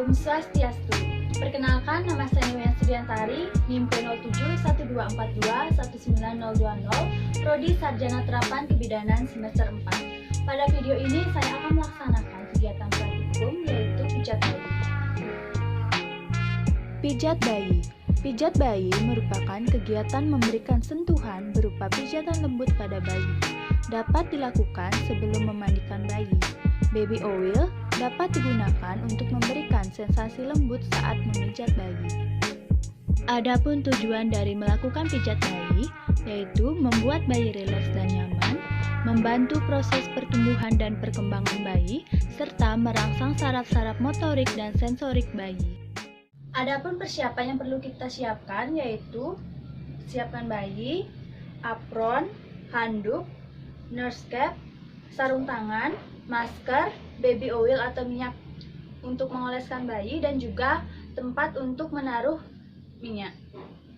Om Swastiastu. Perkenalkan, nama saya Noya Sudiantari, NIM P0712421920, Prodi Sarjana Terapan Kebidanan semester 4. Pada video ini saya akan melaksanakan kegiatan praktikum yaitu pijat bayi. Pijat bayi. Pijat bayi merupakan kegiatan memberikan sentuhan berupa pijatan lembut pada bayi. Dapat dilakukan sebelum memandikan bayi. Baby oil dapat digunakan untuk memberikan sensasi lembut saat memijat bayi. Adapun tujuan dari melakukan pijat bayi yaitu membuat bayi rileks dan nyaman, membantu proses pertumbuhan dan perkembangan bayi, serta merangsang saraf-saraf motorik dan sensorik bayi. Adapun persiapan yang perlu kita siapkan yaitu siapkan bayi, apron, handuk, nurse cap, sarung tangan, masker, baby oil atau minyak untuk mengoleskan bayi, dan juga tempat untuk menaruh minyak.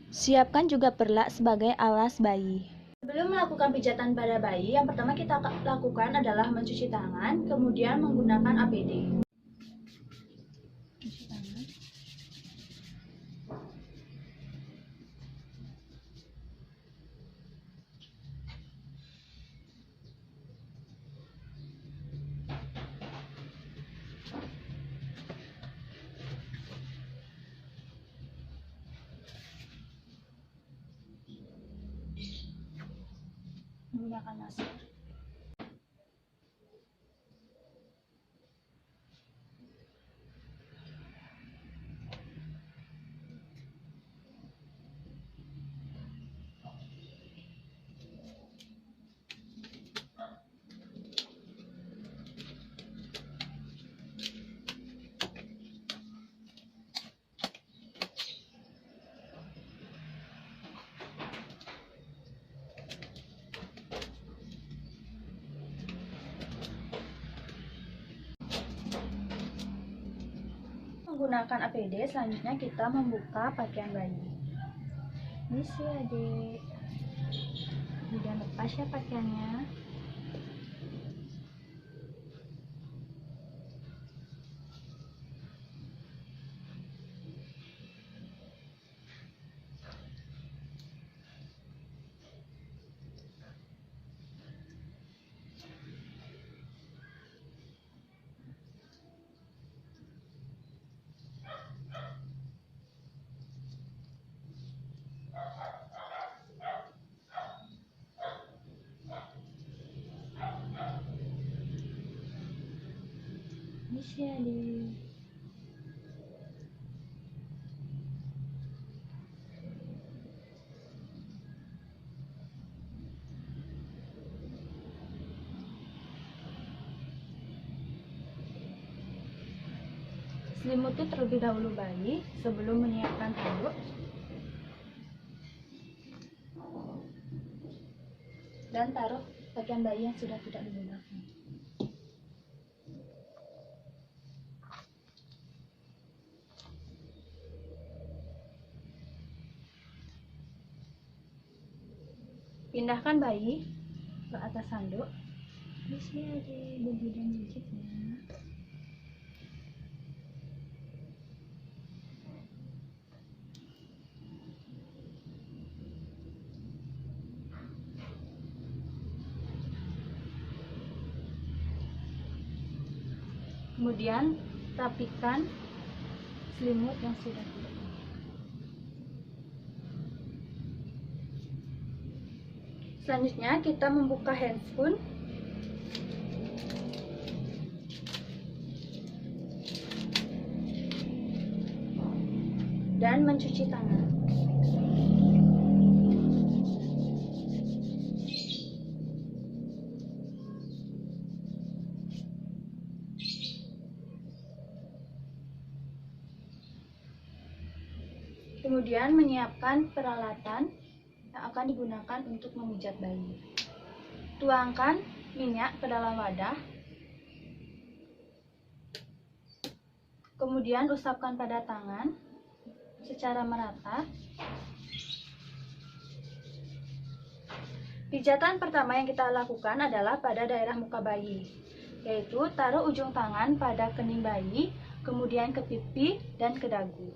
Siapkan juga perlak sebagai alas bayi. Sebelum melakukan pijatan pada bayi, yang pertama kita lakukan adalah mencuci tangan, kemudian menggunakan APD. Cuci tangan. Menggunakan masker. Menggunakan APD, selanjutnya kita membuka pakaian bayi. Ini sih adik, udah lepas ya pakaiannya. Ini sih adik. Selimuti terlebih dahulu bayi sebelum menyiapkan handuk. Dan taruh pakaian bayi yang sudah tidak digunakan. Pindahkan bayi ke atas handuk. Di sini ada baby dan gigitnya. Kemudian rapikan selimut yang sudah tidak. Selanjutnya kita membuka handphone dan mencuci tangan. Kemudian menyiapkan peralatan yang akan digunakan untuk memijat bayi. Tuangkan minyak ke dalam wadah. Kemudian usapkan pada tangan secara merata. Pijatan pertama yang kita lakukan adalah pada daerah muka bayi, yaitu taruh ujung tangan pada kening bayi, kemudian ke pipi dan ke dagu.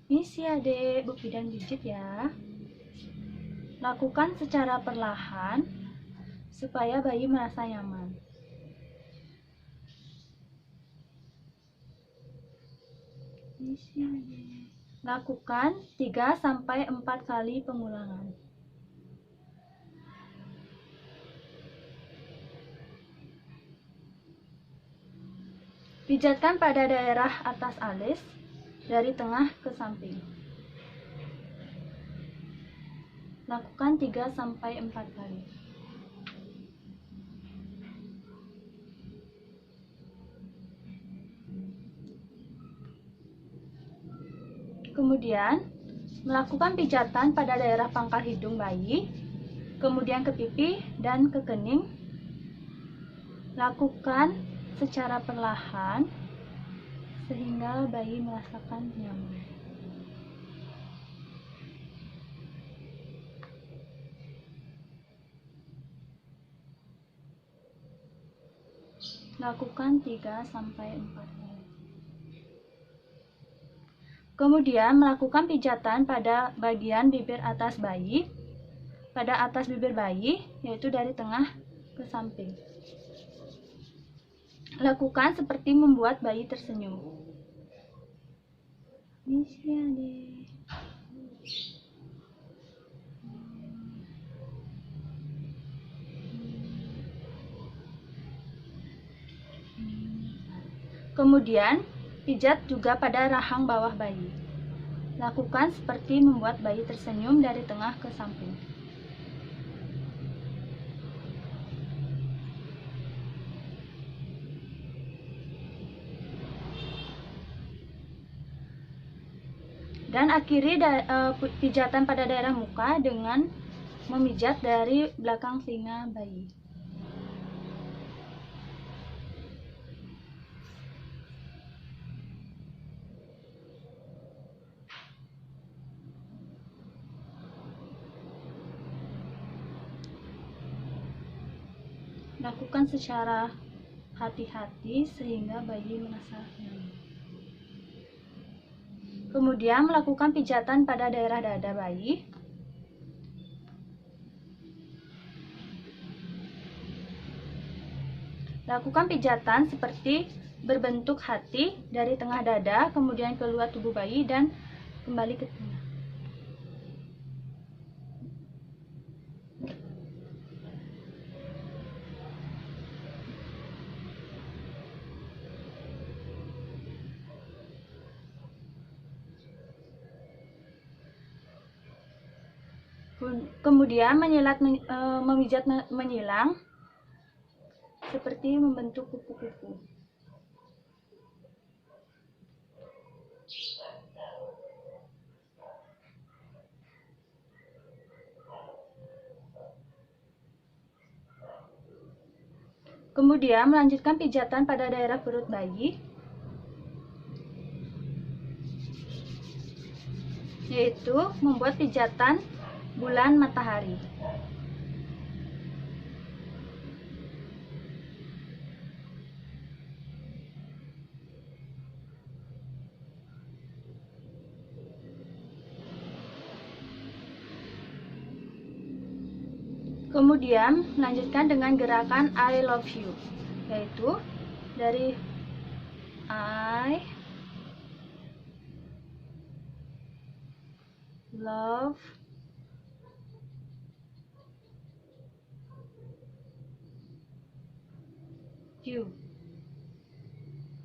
Ini sih Adik, Bupi dan pijit ya. Lakukan secara perlahan supaya bayi merasa nyaman. Ini sih Adik. Lakukan 3-4 kali pengulangan. Pijatkan pada daerah atas alis dari tengah ke samping. Lakukan 3-4 kali. Kemudian, melakukan pijatan pada daerah pangkal hidung bayi, kemudian ke pipi dan ke kening. Lakukan secara perlahan sehingga bayi merasakan nyaman. Lakukan 3-4 kali. Kemudian melakukan pijatan pada bagian bibir atas bayi, pada atas bibir bayi, yaitu dari tengah ke samping. Lakukan seperti membuat bayi tersenyum. Misi Adik. Kemudian, pijat juga pada rahang bawah bayi. Lakukan seperti membuat bayi tersenyum dari tengah ke samping. Dan akhiri pijatan pada daerah muka dengan memijat dari belakang telinga bayi. Lakukan secara hati-hati sehingga bayi merasa nyaman. Kemudian melakukan pijatan pada daerah dada bayi. Lakukan pijatan seperti berbentuk hati dari tengah dada, kemudian keluar tubuh bayi dan kembali ke tengah. Kemudian memijat menyilang seperti membentuk kupu-kupu. Kemudian melanjutkan pijatan pada daerah perut bayi, yaitu membuat pijatan bulan matahari. Kemudian melanjutkan dengan gerakan I love you, yaitu dari I love you,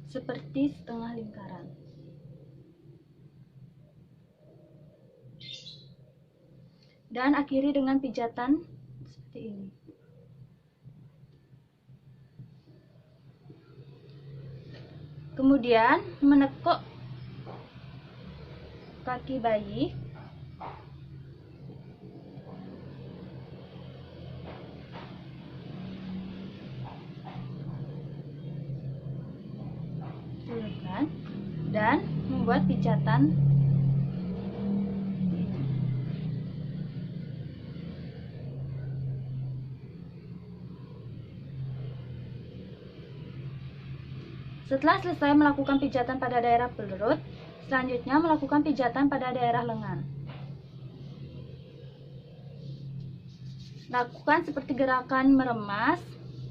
seperti setengah lingkaran. Dan akhiri dengan pijatan seperti ini. Kemudian menekuk kaki bayi. Dan membuat pijatan Setelah selesai melakukan pijatan pada daerah perut, selanjutnya melakukan pijatan pada daerah lengan. Lakukan seperti gerakan meremas,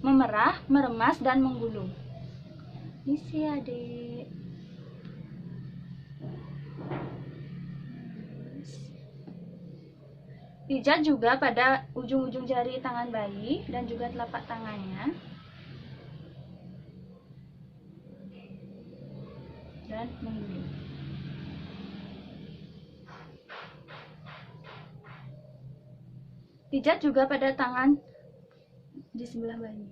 memerah, meremas, dan menggulung. Isi adik. Pijat juga pada ujung-ujung jari tangan bayi dan juga telapak tangannya. Dan menggulung. Pijat juga pada tangan di sebelah bayi.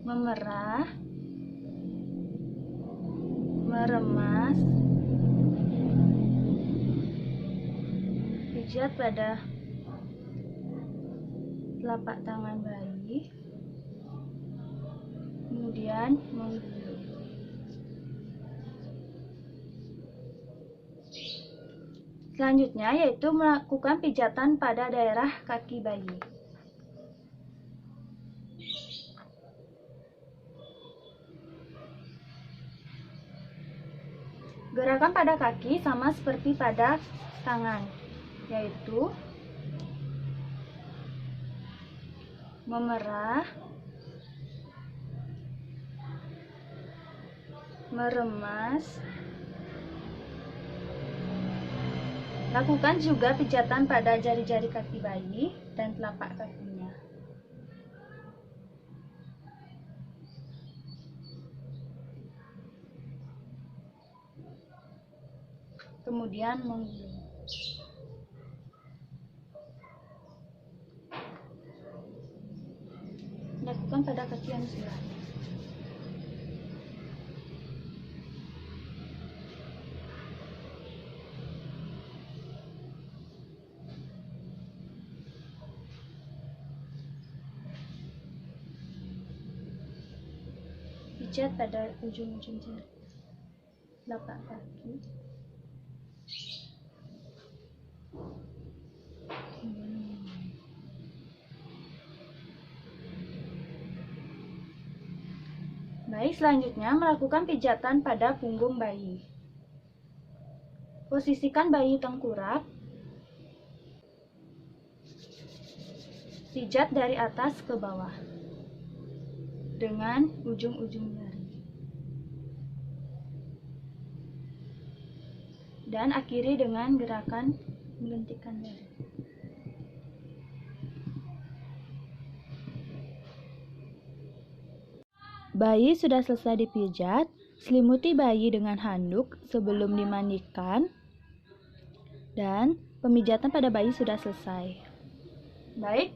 Memerah, meremas, pijat pada telapak tangan bayi, kemudian menggulung. Selanjutnya yaitu melakukan pijatan pada daerah kaki bayi. Gerakan pada kaki sama seperti pada tangan, yaitu memerah, meremas. Lakukan juga pijatan pada jari-jari kaki bayi dan telapak kakinya. Kemudian menggulung. Lakukan pada kaki yang sebelah. Pijat pada ujung-ujung jari telapak kaki. Baik, selanjutnya melakukan pijatan pada punggung bayi. Posisikan bayi tengkurap. Pijat dari atas ke bawah dengan ujung-ujung jari. Dan akhiri dengan gerakan melentikkan jari. Bayi sudah selesai dipijat, selimuti bayi dengan handuk sebelum dimandikan, dan pemijatan pada bayi sudah selesai. Baik,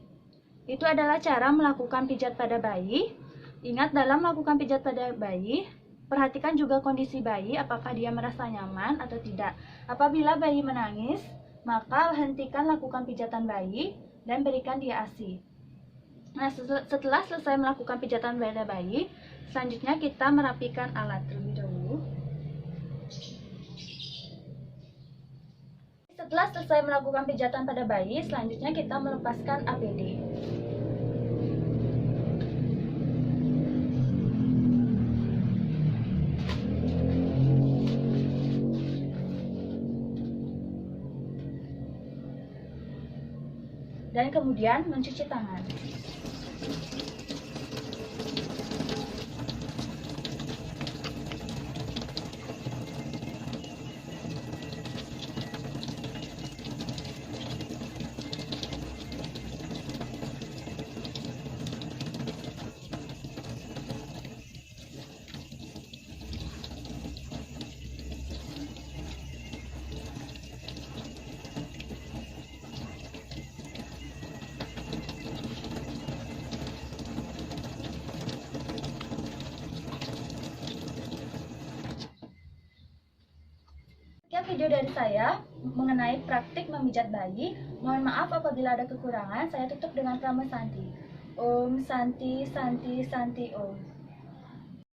itu adalah cara melakukan pijat pada bayi. Ingat, dalam melakukan pijat pada bayi, perhatikan juga kondisi bayi, apakah dia merasa nyaman atau tidak. Apabila bayi menangis, maka hentikan lakukan pijatan bayi dan berikan dia ASI. Nah, setelah selesai melakukan pijatan pada bayi, selanjutnya kita merapikan alat terlebih dahulu. Setelah selesai melakukan pijatan pada bayi, selanjutnya kita melepaskan APD. Dan kemudian mencuci tangan. Sekian video dari saya mengenai praktik memijat bayi. Mohon maaf apabila ada kekurangan. Saya tutup dengan Prama Santi. Om Santi Santi Santi Om.